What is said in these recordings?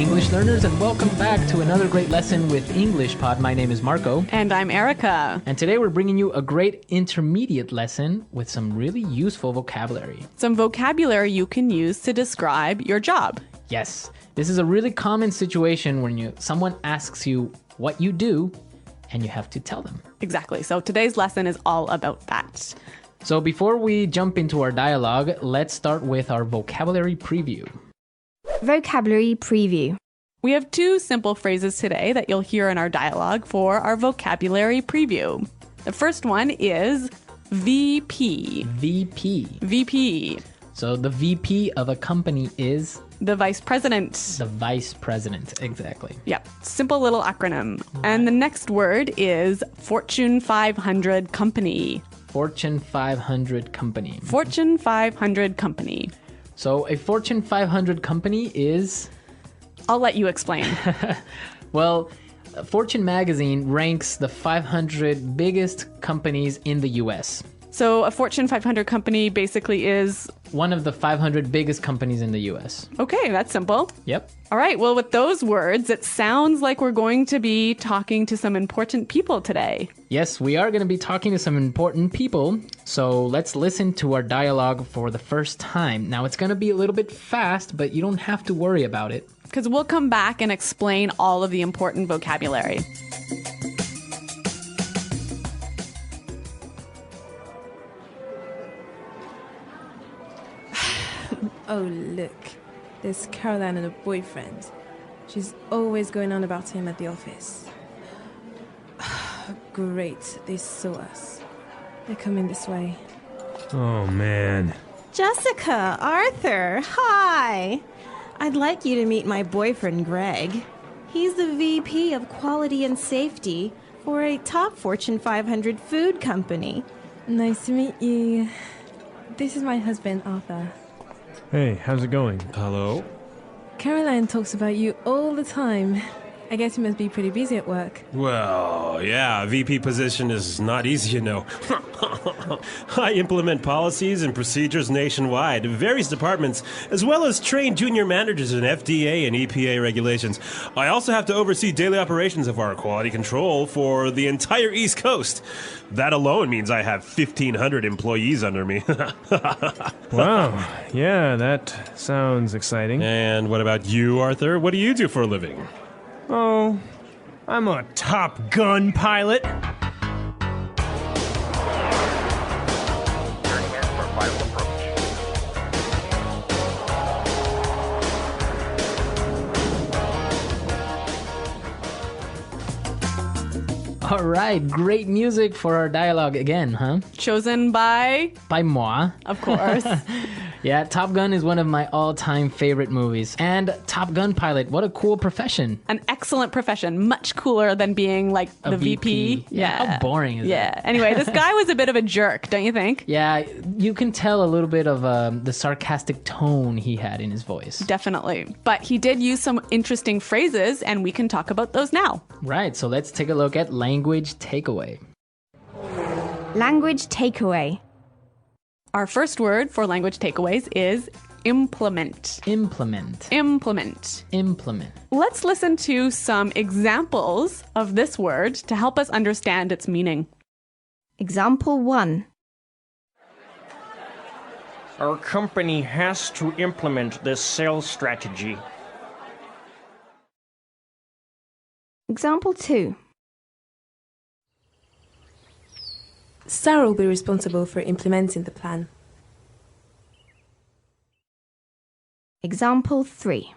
English learners, and welcome back to another great lesson with EnglishPod. My name is Marco. And I'm Erica. And today we're bringing you a great intermediate lesson with some really useful vocabulary. Some vocabulary you can use to describe your job. Yes, this is a really common situation when someone asks you what you do, and you have to tell them. Exactly. So today's lesson is all about that. So before we jump into our dialogue, let's start with our vocabulary preview. Vocabulary preview. We have two simple phrases today that you'll hear in our dialogue for our vocabulary preview. The first one is VP. VP. VP. So the VP of a company is? The vice president. The vice president, exactly. Yep, simple little acronym. And the next word is Fortune 500 company. Fortune 500 company. Fortune 500 company. So a Fortune 500 company is? I'll let you explain. Well, Fortune magazine ranks the 500 biggest companies in the US. So a Fortune 500 company basically is? One of the 500 biggest companies in the US. Okay, that's simple. Yep. All right, well, with those words, it sounds like we're going to be talking to some important people today. Yes, we are going to be talking to some important people. So let's listen to our dialogue for the first time. Now, it's going to be a little bit fast, but you don't have to worry about it. Because we'll come back and explain all of the important vocabulary. Oh, look. There's Caroline and her boyfriend. She's always going on about him at the office. Great, they saw us. They're coming this way. Oh, man. Jessica, Arthur, hi. I'd like you to meet my boyfriend, Greg. He's the VP of Quality and Safety for a top Fortune 500 food company. Nice to meet you. This is my husband, Arthur. Hey, how's it going? Hello? Caroline talks about you all the time. I guess you must be pretty busy at work. Well, yeah, VP position is not easy, you know. I implement policies and procedures nationwide, various departments, as well as train junior managers in FDA and EPA regulations. I also have to oversee daily operations of our quality control for the entire East Coast. That alone means I have 1,500 employees under me. Wow, yeah, that sounds exciting. And what about you, Arthur? What do you do for a living? Oh, I'm a Top Gun pilot. All right, great music for our dialogue again, huh? Chosen by? By moi. Of course. Yeah, Top Gun is one of my all-time favorite movies. And Top Gun pilot, what a cool profession. An excellent profession. Much cooler than being like the VP. Yeah. How boring is that? Yeah. Anyway, this guy was a bit of a jerk, don't you think? Yeah, you can tell a little bit of the sarcastic tone he had in his voice. Definitely. But he did use some interesting phrases, and we can talk about those now. Right, so let's take a look at language takeaway. Language takeaway. Our first word for language takeaways is implement. Implement. Implement. Implement. Let's listen to some examples of this word to help us understand its meaning. Example 1. Our company has to implement this sales strategy. Example 2. Sarah will be responsible for implementing the plan. Example 3.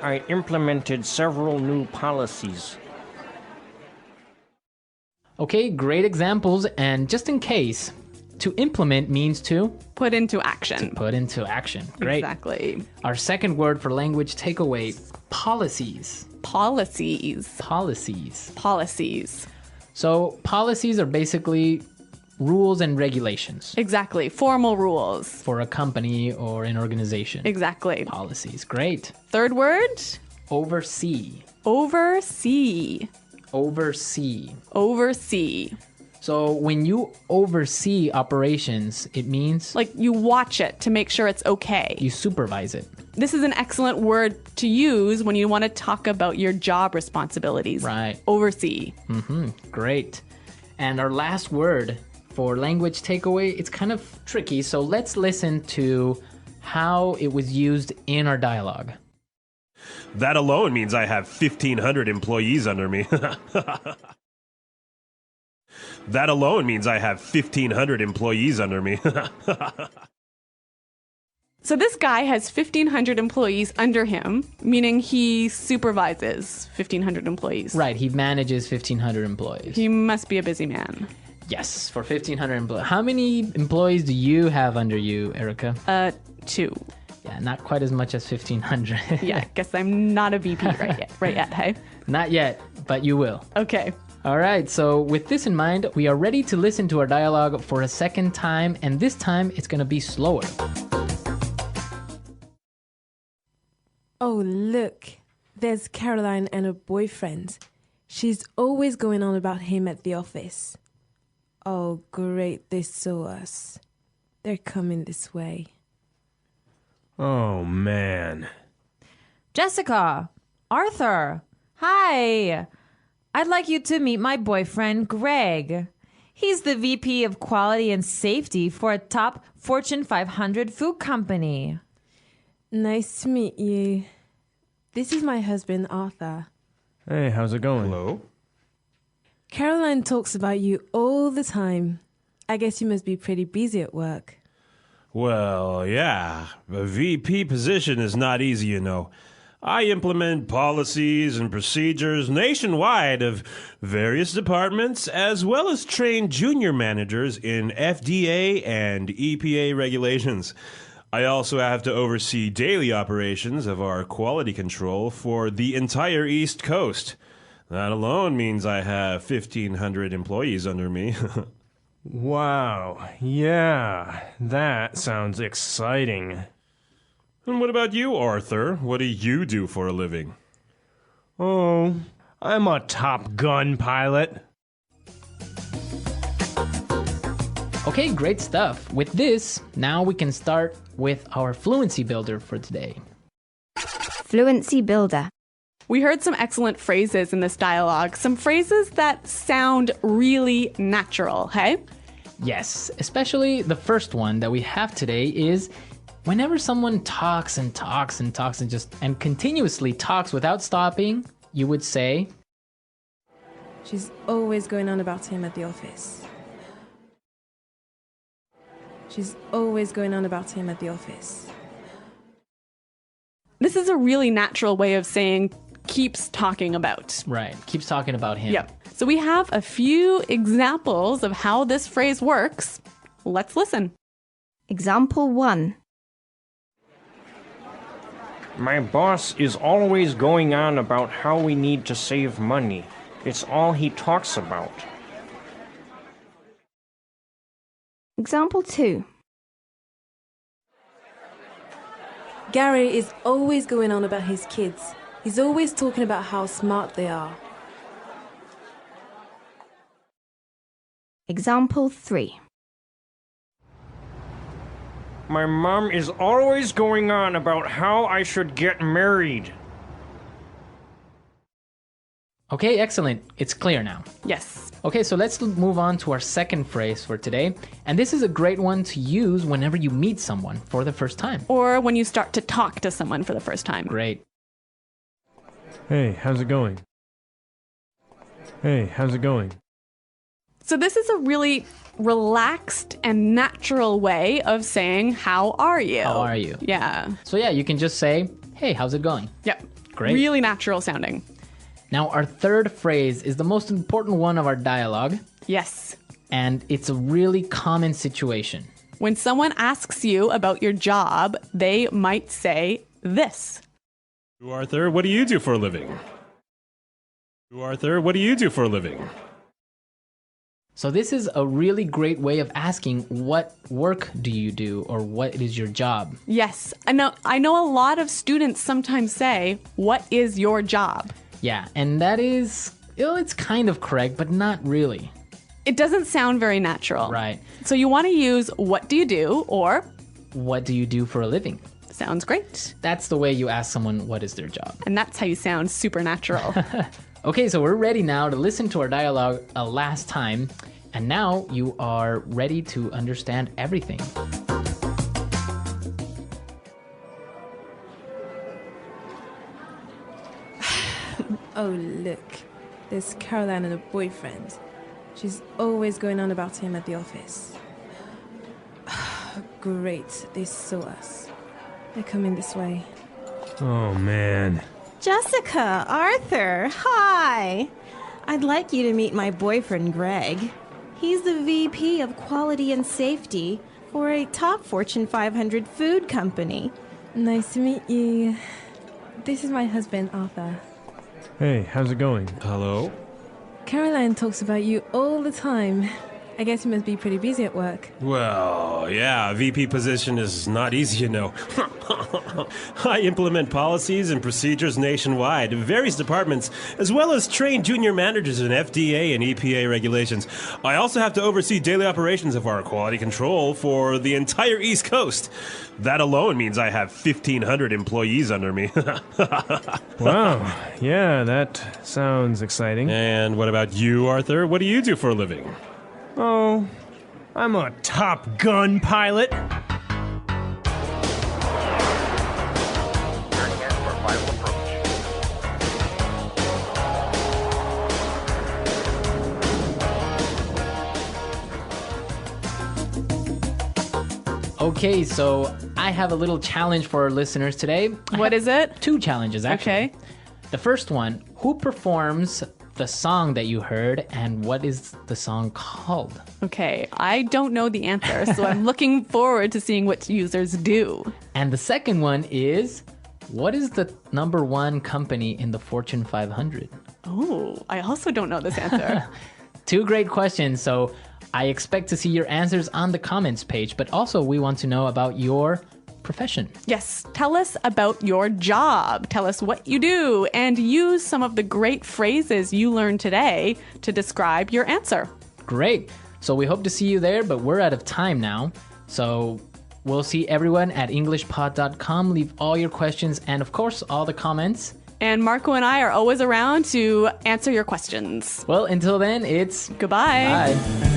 I implemented several new policies. Okay, great examples. And just in case, to implement means to? Put into action. Put into action. Great. Exactly. Our second word for language takeaway, policies. Policies. Policies. Policies. So policies are basically rules and regulations. Exactly. Formal rules. For a company or an organization. Exactly. Policies. Great. Third word? Oversee. Oversee. Oversee. Oversee. So when you oversee operations, it means Like you watch it to make sure it's okay. you supervise it. This is an excellent word to use when you want to talk about your job responsibilities. Right. Oversee. Great. And our last word for language takeaway, it's kind of tricky, so let's listen to how it was used in our dialogue. That alone means I have 1,500 employees under me. That alone means I have 1,500 employees under me. So this guy has 1,500 employees under him, meaning he supervises 1,500 employees. Right, he manages 1,500 employees. He must be a busy man. Yes, for 1,500 employees. How many employees do you have under you, Erica? 2. Yeah, not quite as much as 1,500. Yeah, I guess I'm not a VP right yet, hey? Not yet, but you will. Okay. All right, so with this in mind, we are ready to listen to our dialogue for a second time, and this time it's going to be slower. Oh, look, there's Caroline and her boyfriend. She's always going on about him at the office. Oh, great, they saw us. They're coming this way. Oh, man. Jessica, Arthur, hi. I'd like you to meet my boyfriend, Greg. He's the VP of Quality and Safety for a top Fortune 500 food company. Nice to meet you. This is my husband, Arthur. Hey, how's it going? Hello? Caroline talks about you all the time. I guess you must be pretty busy at work. Well, yeah. A VP position is not easy, you know. I implement policies and procedures nationwide of various departments, as well as train junior managers in FDA and EPA regulations. I also have to oversee daily operations of our quality control for the entire East Coast. That alone means I have 1,500 employees under me. Wow. Yeah, that sounds exciting. And what about you, Arthur? What do you do for a living? Oh, I'm a Top Gun pilot. Okay, great stuff. With this, now we can start with our fluency builder for today. Fluency builder. We heard some excellent phrases in this dialogue, some phrases that sound really natural, hey? Yes, especially the first one that we have today is whenever someone talks and talks and talks and continuously talks without stopping, you would say, She's always going on about him at the office. She's always going on about him at the office. This is a really natural way of saying keeps talking about. right, keeps talking about him. Yep. So we have a few examples of how this phrase works. Let's listen. Example 1. My boss is always going on about how we need to save money. It's all he talks about. Example 2. Gary is always going on about his kids. He's always talking about how smart they are. Example 3. My mom is always going on about how I should get married. Okay, excellent. It's clear now. Yes. Okay, so let's move on to our second phrase for today. And this is a great one to use whenever you meet someone for the first time. Or when you start to talk to someone for the first time. Great. Hey, how's it going? Hey, how's it going? So this is a really relaxed and natural way of saying, how are you? How are you? Yeah. So yeah, you can just say, hey, how's it going? Yep. Great. Really natural sounding. Now, our third phrase is the most important one of our dialogue, Yes. and it's a really common situation. When someone asks you about your job, they might say this. Arthur, what do you do for a living? Arthur, what do you do for a living? So this is a really great way of asking, what work do you do, or what is your job? Yes. I know a lot of students sometimes say, what is your job? Yeah, and that is, it's kind of correct, but not really. It doesn't sound very natural. Right. So you want to use what do you do or What do you do for a living? sounds great. That's the way you ask someone what is their job. And that's how you sound supernatural. Okay, so we're ready now to listen to our dialogue a last time. And now you are ready to understand everything. Oh, look. There's Caroline and her boyfriend. She's always going on about him at the office. Great, they saw us. They're coming this way. Oh, man. Jessica, Arthur, hi. I'd like you to meet my boyfriend, Greg. He's the VP of Quality and Safety for a top Fortune 500 food company. Nice to meet you. This is my husband, Arthur. Hey, how's it going? Hello? Caroline talks about you all the time. I guess you must be pretty busy at work. Well, yeah, VP position is not easy, I implement policies and procedures nationwide, various departments, as well as train junior managers in FDA and EPA regulations. I also have to oversee daily operations of our quality control for the entire East Coast. That alone means I have 1,500 employees under me. Wow. Yeah, that sounds exciting. And what about you, Arthur? What do you do for a living? Oh, I'm a Top Gun pilot. Okay, so I have a little challenge for our listeners today. What is it? 2 challenges, actually. Okay. The first one, who performs the song that you heard, and what is the song called? Okay, I don't know the answer, so I'm looking forward to seeing what users do. And the second one is, what is the number 1 company in the Fortune 500? Oh, I also don't know this answer. 2 great questions, so I expect to see your answers on the comments page, but also we want to know about your profession. Yes, tell us about your job. Tell us what you do and use some of the great phrases you learned today to describe your answer. Great. So we hope to see you there, but we're out of time now. So we'll see everyone at EnglishPod.com. Leave all your questions and, of course, all the comments. And Marco and I are always around to answer your questions. Well, until then, it's Goodbye. bye.